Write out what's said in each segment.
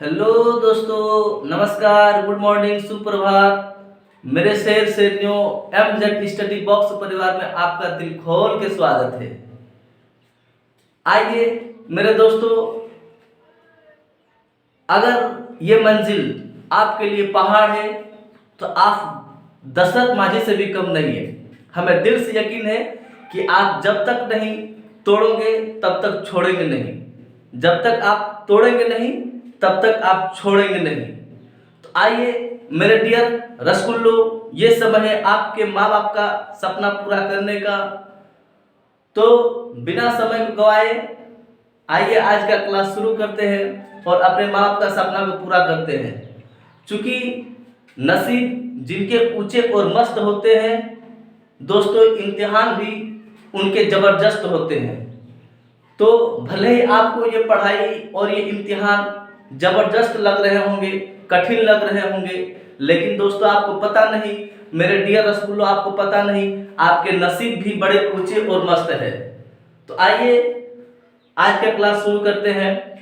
Hello दोस्तों, नमस्कार, good morning, सुप्रभात। मेरे शेर शेरनियों एमजेड स्टडी बॉक्स परिवार में आपका दिल खोल के स्वागत है। आइए मेरे दोस्तों, अगर ये मंजिल आपके लिए पहाड़ है तो आप दशरथ माझी से भी कम नहीं है। हमें दिल से यकीन है कि आप जब तक नहीं तोड़ोगे तब तक छोड़ेंगे नहीं, जब तक आप तोड़ेंगे नहीं तब तक आप छोड़ेंगे नहीं। तो आइए मेरे डियर रसगुल्लो, ये समय है आपके माँ बाप का सपना पूरा करने का। तो बिना समय को गवाए आइए आज का क्लास शुरू करते हैं और अपने माँ बाप का सपना को पूरा करते हैं। क्योंकि नसीब जिनके ऊंचे और मस्त होते हैं दोस्तों, इम्तिहान भी उनके जबरदस्त होते हैं। तो भले ही आपको ये पढ़ाई और ये इम्तिहान जबरदस्त लग रहे होंगे, कठिन लग रहे होंगे, लेकिन दोस्तों आपको पता नहीं, मेरे डियर रसगुल्लो, आपको पता नहीं आपके नसीब भी बड़े ऊंचे और मस्त है। तो आइए आज का क्लास शुरू करते हैं।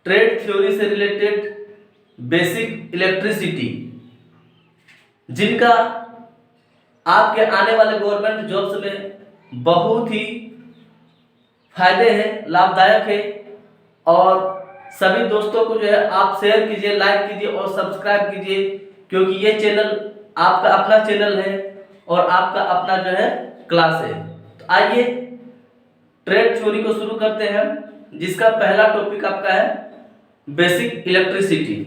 ट्रेड थ्योरी से रिलेटेड बेसिक इलेक्ट्रिसिटी, जिनका आपके आने वाले गवर्नमेंट जॉब्स में बहुत ही फायदे हैं, लाभदायक है। और सभी दोस्तों को जो है आप शेयर कीजिए, लाइक कीजिए और सब्सक्राइब कीजिए, क्योंकि ये चैनल आपका अपना चैनल है और आपका अपना जो है क्लास है। तो आइए ट्रेड थ्योरी को शुरू करते हैं, जिसका पहला टॉपिक आपका है बेसिक इलेक्ट्रिसिटी।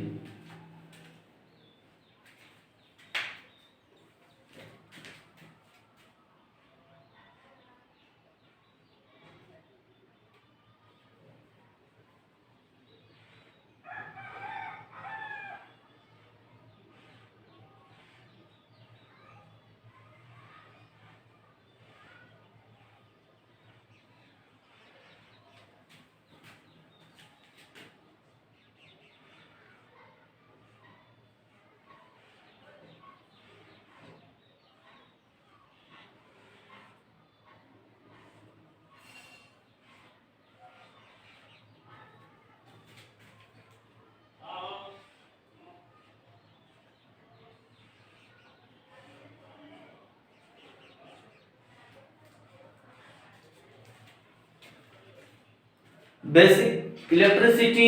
बेसिक इलेक्ट्रिसिटी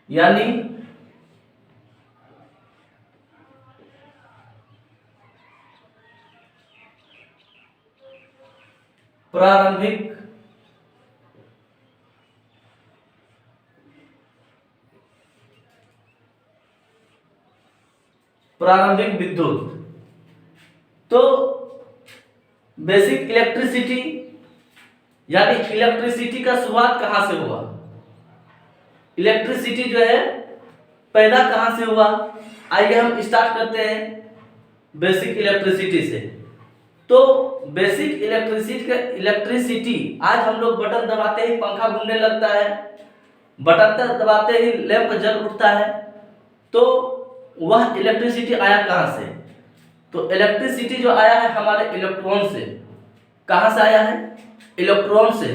यानी प्रारंभिक विद्युत। तो बेसिक इलेक्ट्रिसिटी यानी इलेक्ट्रिसिटी का शुरुआत कहां से हुआ, इलेक्ट्रिसिटी जो है पैदा कहां से हुआ। आइए हम स्टार्ट करते हैं बेसिक इलेक्ट्रिसिटी से। तो बेसिक इलेक्ट्रिसिटी आज हम लोग बटन दबाते ही पंखा घूमने लगता है, बटन दबाते ही लैंप जल उठता है। तो वह इलेक्ट्रिसिटी आया कहां से? तो इलेक्ट्रिसिटी जो आया है हमारे इलेक्ट्रॉन से। कहां से आया है? इलेक्ट्रॉन से।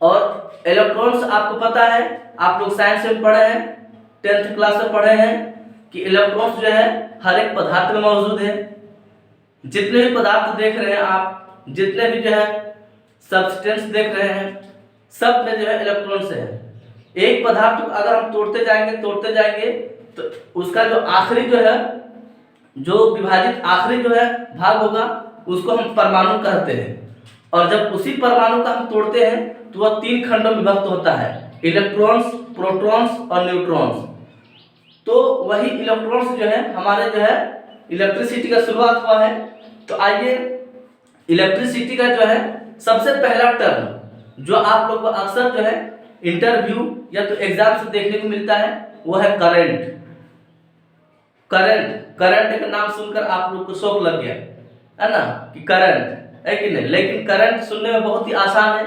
और इलेक्ट्रॉन्स आपको पता है, आप लोग साइंस में पढ़े हैं, 10th क्लास में पढ़े हैं कि इलेक्ट्रॉन्स जो है हर एक पदार्थ में मौजूद है। जितने भी पदार्थ देख रहे हैं आप, जितने भी जो है सब्सटेंस देख रहे हैं, सब में जो है इलेक्ट्रॉन्स है। एक पदार्थ को अगर हम तोड़ते जाएंगे तो उसका जो आखिरी जो है, जो विभाजित आखिरी जो है भाग होगा, उसको हम परमाणु कहते हैं। और जब उसी परमाणु का हम तोड़ते हैं तो वह 3 खंडों में विभक्त होता है, इलेक्ट्रॉन्स, प्रोटॉन्स और न्यूट्रॉन्स। तो वही इलेक्ट्रॉन्स जो है हमारे जो है इलेक्ट्रिसिटी का शुरुआत हुआ है। तो आइए इलेक्ट्रिसिटी का जो है सबसे पहला टर्म जो आप लोग को अक्सर जो है इंटरव्यू या तो एग्जाम से देखने को मिलता है, वो है करंट। करंट का नाम सुनकर आप लोग को शौक लग गया है ना, कि करंट है कि नहीं। लेकिन करंट सुनने में बहुत ही आसान है,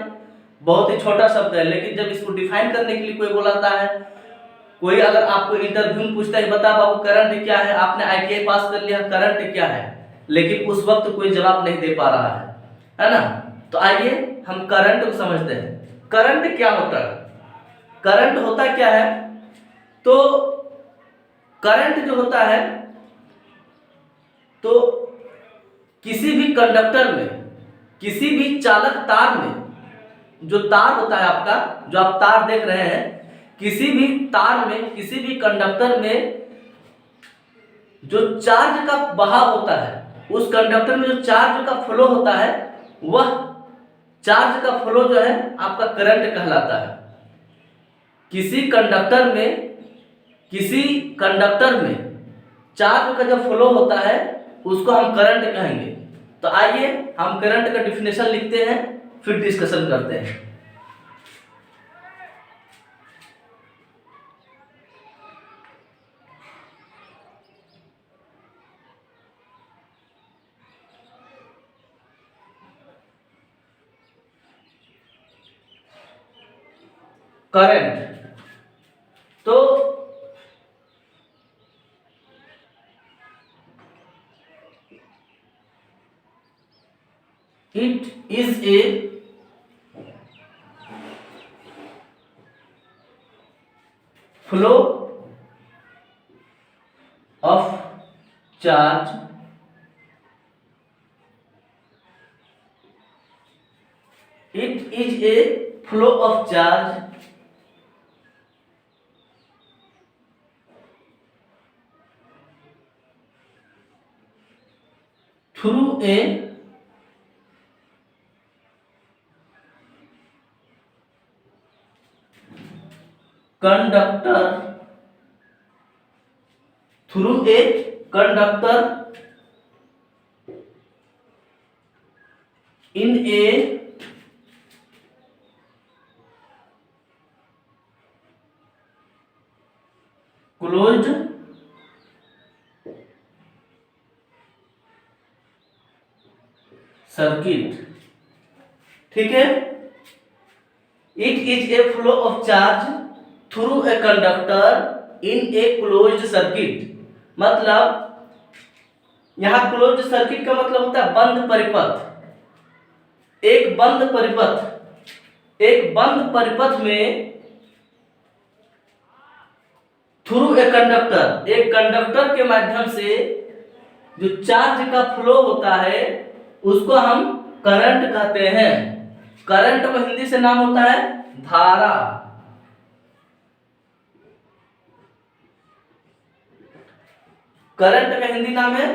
बहुत ही छोटा शब्द है, लेकिन जब इसको डिफाइन करने के लिए कोई बोलाता है, कोई अगर आपको इंटरव्यू में पूछता है बता बाबू करंट क्या है, आपने ITI पास कर लिया, करंट क्या है, लेकिन उस वक्त कोई जवाब नहीं दे पा रहा है ना। तो आइए हम करंट को समझते हैं। करंट क्या होता है? करंट होता क्या है, तो करंट जो होता है, तो किसी भी कंडक्टर में, किसी भी चालक तार में, जो तार होता है आपका, जो आप तार देख रहे हैं, किसी भी तार में, किसी भी कंडक्टर में जो चार्ज का बहाव होता है, उस कंडक्टर में जो चार्ज का फ्लो होता है, वह चार्ज का फ्लो जो है आपका करंट कहलाता है। किसी कंडक्टर में, किसी कंडक्टर में चार्ज का जो फ्लो होता है उसको हम करंट कहेंगे। तो आइए हम करंट का डिफिनेशन लिखते हैं, फिर डिस्कशन करते हैं। करंट, तो it is a flow of charge it is a flow of charge through a conductor, through a conductor in a closed circuit. ठीक है, it is a flow of charge through a conductor in a closed circuit. मतलब यहां closed circuit का मतलब होता है बंद परिपथ। एक बंद परिपथ, एक बंद परिपथ में थ्रू ए कंडक्टर, एक कंडक्टर के माध्यम से जो चार्ज का फ्लो होता है उसको हम करंट कहते हैं। करंट को हिंदी से नाम होता है धारा। करंट का हिंदी नाम है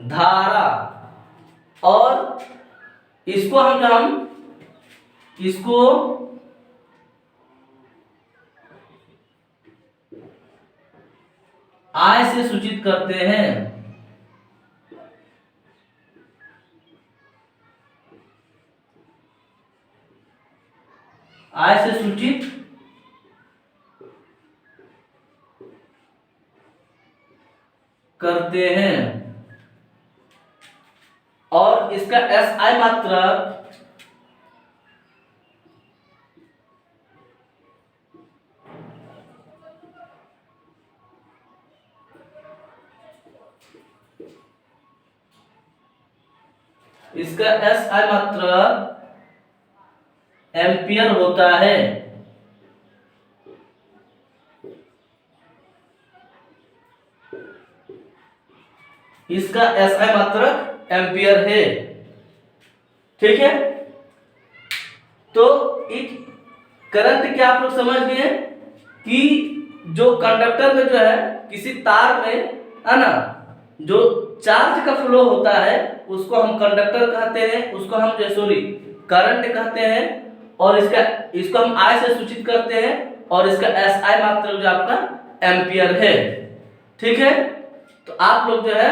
धारा। और इसको I से सूचित करते हैं। I से सूचित करते हैं। और इसका SI मात्रक एम्पियर होता है। इसका SI मात्रक एम्पियर है। ठीक है, तो एक करंट क्या आप लोग समझ गए कि जो कंडक्टर में जो है, किसी तार में है ना, जो चार्ज का फ्लो होता है उसको हम कंडक्टर कहते हैं, उसको हम करंट कहते हैं। और इसको हम I से सूचित करते हैं और इसका SI मात्रक जो आपका एम्पियर है। ठीक है, तो आप लोग जो है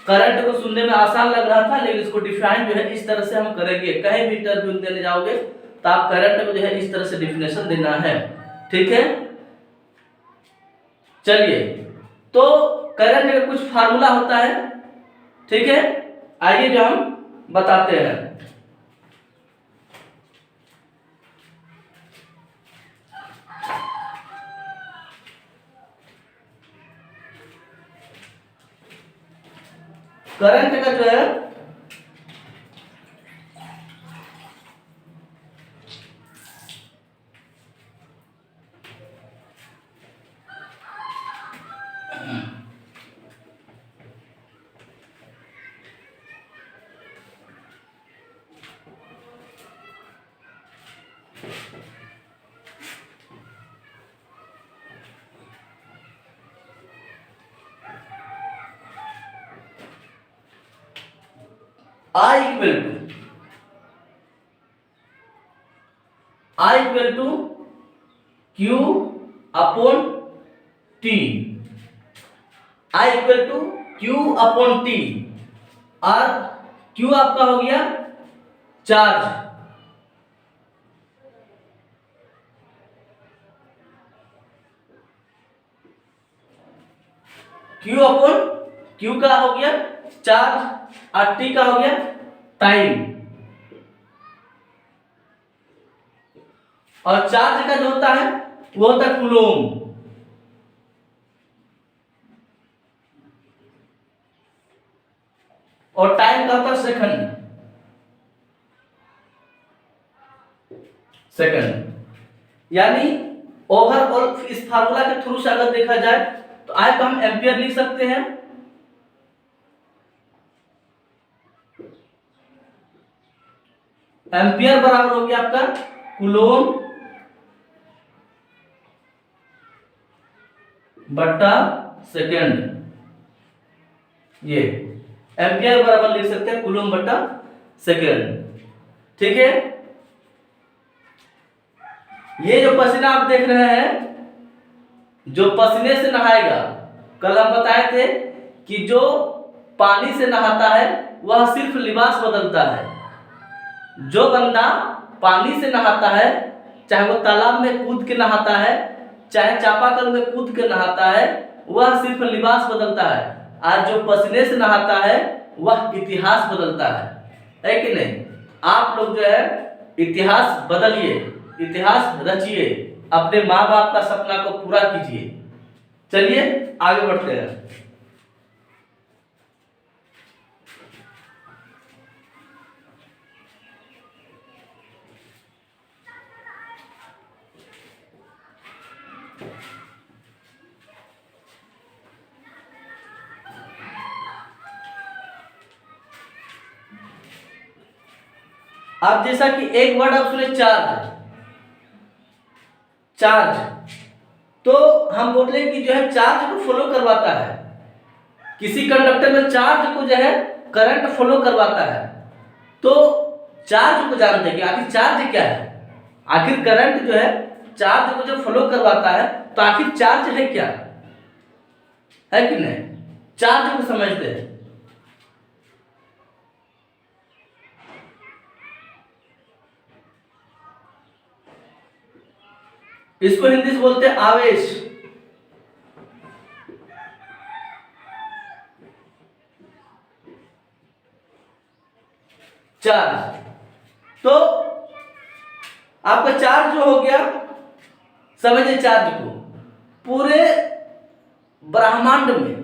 करंट को सुनने में आसान लग रहा था, लेकिन इसको डिफाइन जो है इस तरह से हम करेंगे। कहीं भी इंटरव्यू देने जाओगे तो आप करंट को जो है इस तरह से डिफिनेशन देना है। ठीक है, चलिए, तो करंट का कुछ फार्मूला होता है। ठीक है, आइए जो हम बताते हैं। करंट का जो है I equal to Q upon T। I equal to Q upon T और Q आपका हो गया चार्ज, Q अपॉन Q का हो गया चार्ज और T का हो गया टाइम। और चार्ज का जो होता है वो होता है कूलोम, और टाइम का होता है सेकंड। यानी ओवरऑल इस फार्मूला के थ्रू से अगर देखा जाए तो आज तो हम एम्पियर लिख सकते हैं। एम्पियर बराबर हो गया आपका कूलोम बट्टा सेकंड। ये एम्पियर बराबर लिख सकते हैं कूलोम बट्टा सेकंड। ठीक है, ये जो पसीना आप देख रहे हैं, जो पसीने से नहाएगा, कल हम बताए थे कि जो पानी से नहाता है वह सिर्फ लिबास बदलता है। जो बंदा पानी से नहाता है, चाहे वो तालाब में कूद के नहाता है, चाहे चापाकल में कूद के नहाता है, वह सिर्फ लिबास बदलता है। और जो पसीने से नहाता है वह इतिहास बदलता है कि नहीं? आप लोग जो है इतिहास बदलिए, इतिहास रचिए, अपने माँ बाप का सपना को पूरा कीजिए। चलिए आगे बढ़ते हैं। अब जैसा कि एक वर्ड आप सुने चार्ज, चार्ज, तो हम बोलते हैं कि जो है चार्ज को फॉलो करवाता है। किसी कंडक्टर में चार्ज को जो है करंट फॉलो करवाता है। तो चार्ज को जानते हैं कि आखिर चार्ज क्या है। आखिर करंट जो है चार्ज को जो फॉलो करवाता है, तो आखिर चार्ज है क्या, है कि नहीं? चार्ज को समझते हैं। इसको हिंदी से बोलते हैं आवेश। चार्ज, तो आपका चार्ज जो हो गया, समझिए चार्ज को, पूरे ब्रह्मांड में,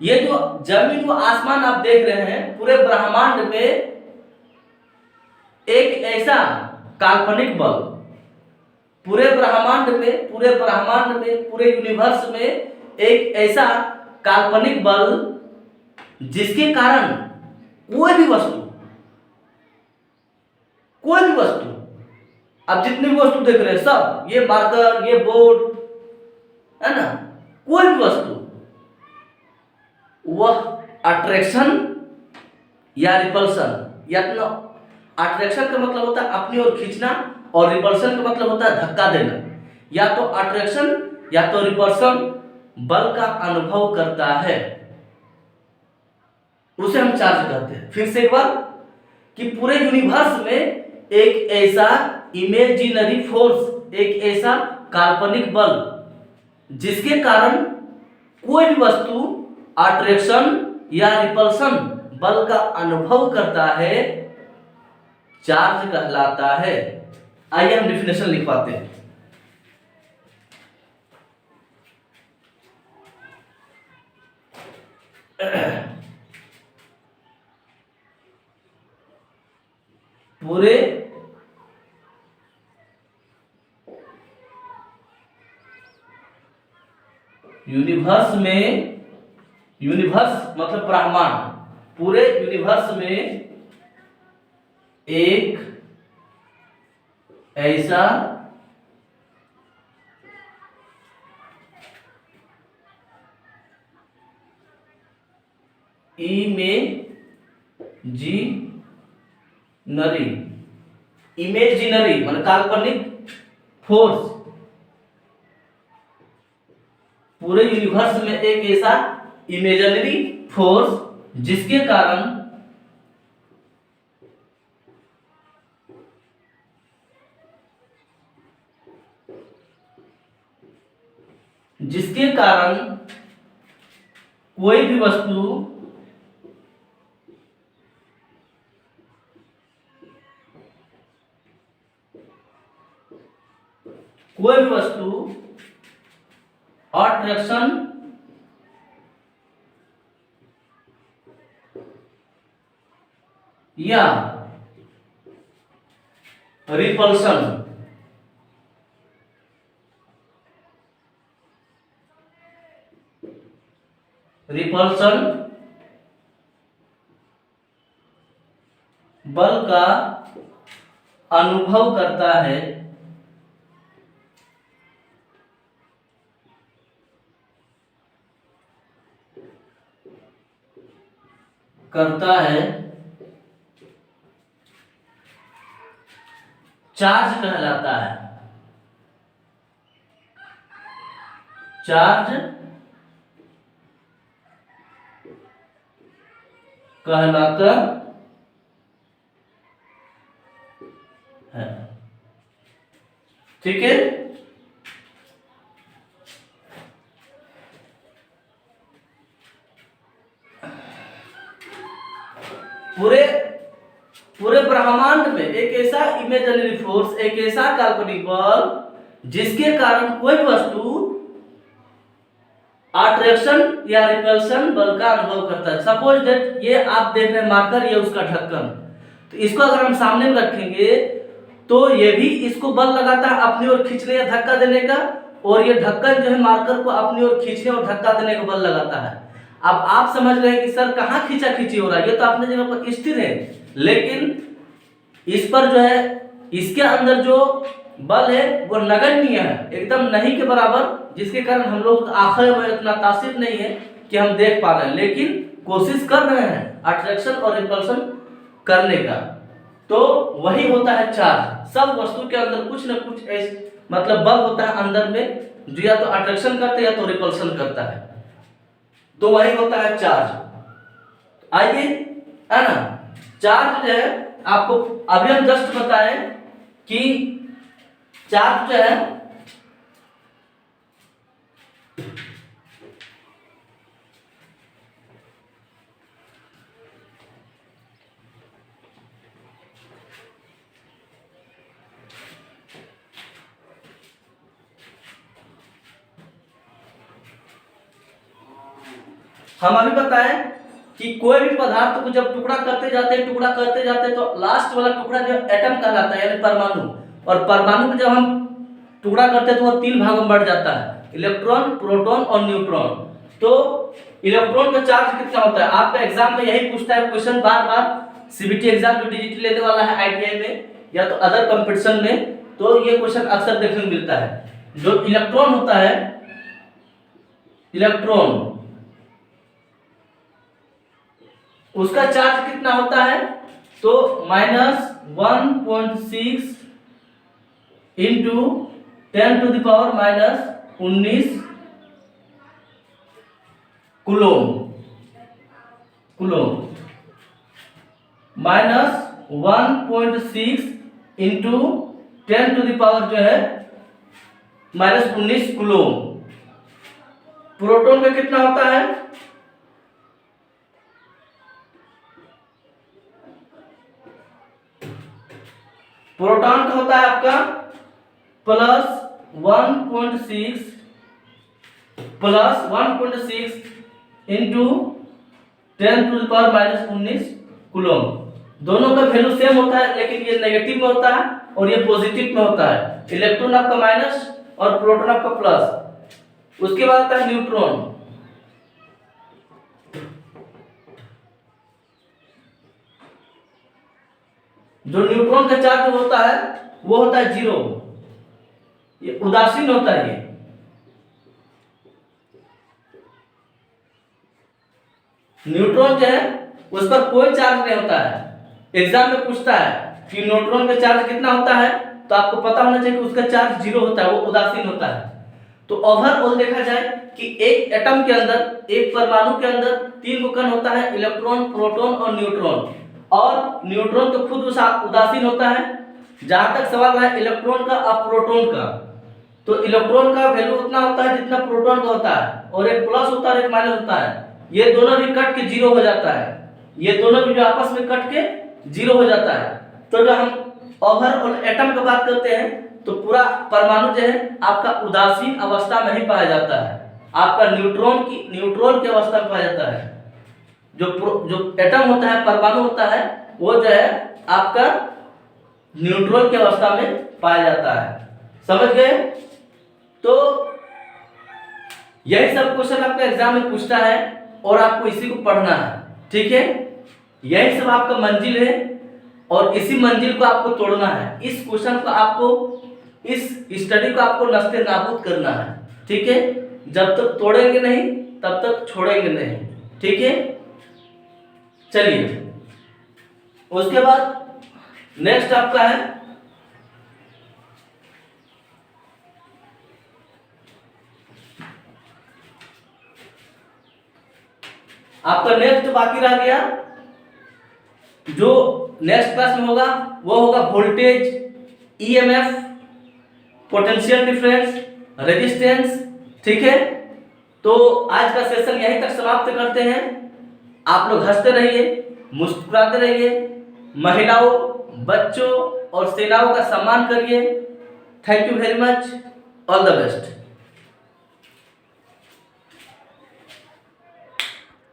ये जो जमीन व आसमान आप देख रहे हैं, पूरे ब्रह्मांड में एक ऐसा काल्पनिक बल, पूरे ब्रह्मांड में, पूरे यूनिवर्स में एक ऐसा काल्पनिक बल जिसके कारण कोई भी वस्तु, अब जितनी भी वस्तु देख रहे हैं सब, ये मार्कर, ये बोर्ड, है ना, कोई भी वस्तु वह अट्रैक्शन या रिपल्सन, या तो अट्रैक्शन का मतलब होता है अपनी ओर खींचना, और रिपल्सन का मतलब होता है धक्का देना। या तो अट्रैक्शन या तो रिपल्सन बल का अनुभव करता है, उसे हम चार्ज कहते हैं। फिर से एक बार, कि पूरे यूनिवर्स में एक ऐसा इमेजिनरी फोर्स, एक ऐसा काल्पनिक बल जिसके कारण कोई भी वस्तु अट्रैक्शन या रिपल्सन बल का अनुभव करता है, चार्ज कहलाता है। आइए हम डेफिनेशन लिखवाते हैं। पूरे यूनिवर्स में, यूनिवर्स मतलब ब्रह्मांड, पूरे यूनिवर्स में एक ऐसा इमेजिनरी, इमेजिनरी मतलब काल्पनिक फोर्स, पूरे यूनिवर्स में एक ऐसा इमेजिनरी फोर्स जिसके कारण कोई भी वस्तु अट्रैक्शन या रिपल्शन बल का अनुभव करता है, चार्ज कहलाता है। चार्ज कहलाता है। ठीक है, पूरे ब्रह्मांड में एक ऐसा इमेजिनरी फोर्स, एक ऐसा काल्पनिक बल जिसके कारण कोई वस्तु अट्रैक्शन या रिपल्शन बल का अनुभव करता है। सपोज दैट ये आप देख रहे हैं मार्कर, ये उसका ढक्कन, तो इसको अगर हम सामने में रखेंगे तो ये भी इसको बल लगाता है अपनी ओर खींचने या धक्का देने का, और ये ढक्कन जो है मार्कर को अपनी ओर खींचने और धक्का देने का बल लगाता है। अब आप समझ रहे हैं कि सर कहाँ खींचा खींची हो रहा है, ये तो अपने जगह पर स्थिर है, लेकिन इस पर जो है इसके अंदर जो बल है वो नगण्य है, एकदम नहीं के बराबर, जिसके कारण हम लोग आंखों में इतना तासीर नहीं है कि हम देख पा रहे हैं, लेकिन कोशिश कर रहे हैं अट्रैक्शन और रिपल्शन करने का। तो वही होता है चार्ज। सब वस्तु के अंदर कुछ न कुछ मतलब बल होता है अंदर में, जो या तो अट्रैक्शन करता है या तो रिपल्शन करता है, तो वही होता है चार्ज। आइए, है ना, चार्ज जो है आपको अभी हम जस्ट बताएं कि चार्ज जो है हम अभी बताएं कि कोई भी पदार्थ को जब टुकड़ा करते जाते तो लास्ट वाला टुकड़ा जो एटम कहलाता है, यानी परमाणु, और परमाणु को जब हम टुकड़ा करते हैं तो वह 3 भागों में बढ़ जाता है, इलेक्ट्रॉन, प्रोटॉन और न्यूट्रॉन। तो इलेक्ट्रॉन का चार्ज कितना होता है, आपका एग्जाम में यही पूछता है क्वेश्चन बार बार, सीबीटी एग्जाम जो डीजीटी लेने वाला है आईटीआई में या तो अदर कंपटीशन में, तो ये क्वेश्चन अक्सर देखने को मिलता है। जो इलेक्ट्रॉन होता है, इलेक्ट्रॉन, उसका चार्ज कितना होता है, तो -1.6 इंटू 10⁻⁻19 कूलोम, -1.6 इंटू 10⁻⁻19 जो है -19 कूलोम। प्रोटॉन का कितना होता है, प्रोटॉन का होता है आपका +1.6 इंटू 10⁻⁻19 कूलोम। दोनों का वैल्यू सेम होता है, लेकिन ये नेगेटिव में होता है और ये पॉजिटिव में होता है। इलेक्ट्रॉन आपका माइनस और प्रोटॉन आपका प्लस। उसके बाद आता है न्यूट्रॉन। जो न्यूट्रॉन का चार्ज होता है वो होता है जीरो, ये उदासीन होता है। ये न्यूट्रॉन जो है उस पर कोई चार्ज नहीं होता है। एग्जाम में पूछता है कि न्यूट्रॉन का चार्ज कितना होता है, तो आपको पता होना चाहिए कि उसका चार्ज जीरो होता है, वो उदासीन होता है। तो ओवरऑल देखा जाए कि एक एटम के अंदर, एक परमाणु के अंदर 3 कण होता है, इलेक्ट्रॉन, प्रोटॉन और न्यूट्रॉन। और न्यूट्रॉन तो खुद उदासीन होता है। जहां तक सवाल रहा इलेक्ट्रॉन का और प्रोटॉन का, तो इलेक्ट्रॉन का वैल्यू उतना होता है जितना प्रोटॉन का होता है, और एक प्लस होता है और एक माइनस होता है। ये दोनों भी कट के जीरो हो जाता है, ये दोनों भी जो आपस में कट के जीरो हो जाता है। तो जो हम ओवरऑल एटम की बात करते हैं, तो पूरा परमाणु जो है आपका उदासीन अवस्था में ही पाया जाता है, आपका न्यूट्रॉन की अवस्था में पाया जाता है। जो एटम होता है, परमाणु होता है, वो जो है आपका न्यूट्रॉन की अवस्था में पाया जाता है। समझ गए? तो यही सब क्वेश्चन आपका एग्जाम में पूछता है और आपको इसी को पढ़ना है, ठीक है? यही सब आपका मंजिल है और इसी मंजिल को आपको तोड़ना है। इस क्वेश्चन को आपको, इस स्टडी को आपको नस्ते नाबूद करना है, ठीक है? जब तक तोड़ेंगे नहीं तब तक छोड़ेंगे नहीं, ठीक है? चलिए, उसके बाद नेक्स्ट आपका है आपका नेक्स्ट बाकी रह गया, जो नेक्स्ट क्लास में होगा वो होगा voltage, EMF, potential difference, resistance, ठीक है? तो आज का सेशन यहीं तक समाप्त करते हैं। आप लोग हंसते रहिए, मुस्कुराते रहिए, महिलाओं, बच्चों और सेनाओं का सम्मान करिए। Thank you very much, all the best.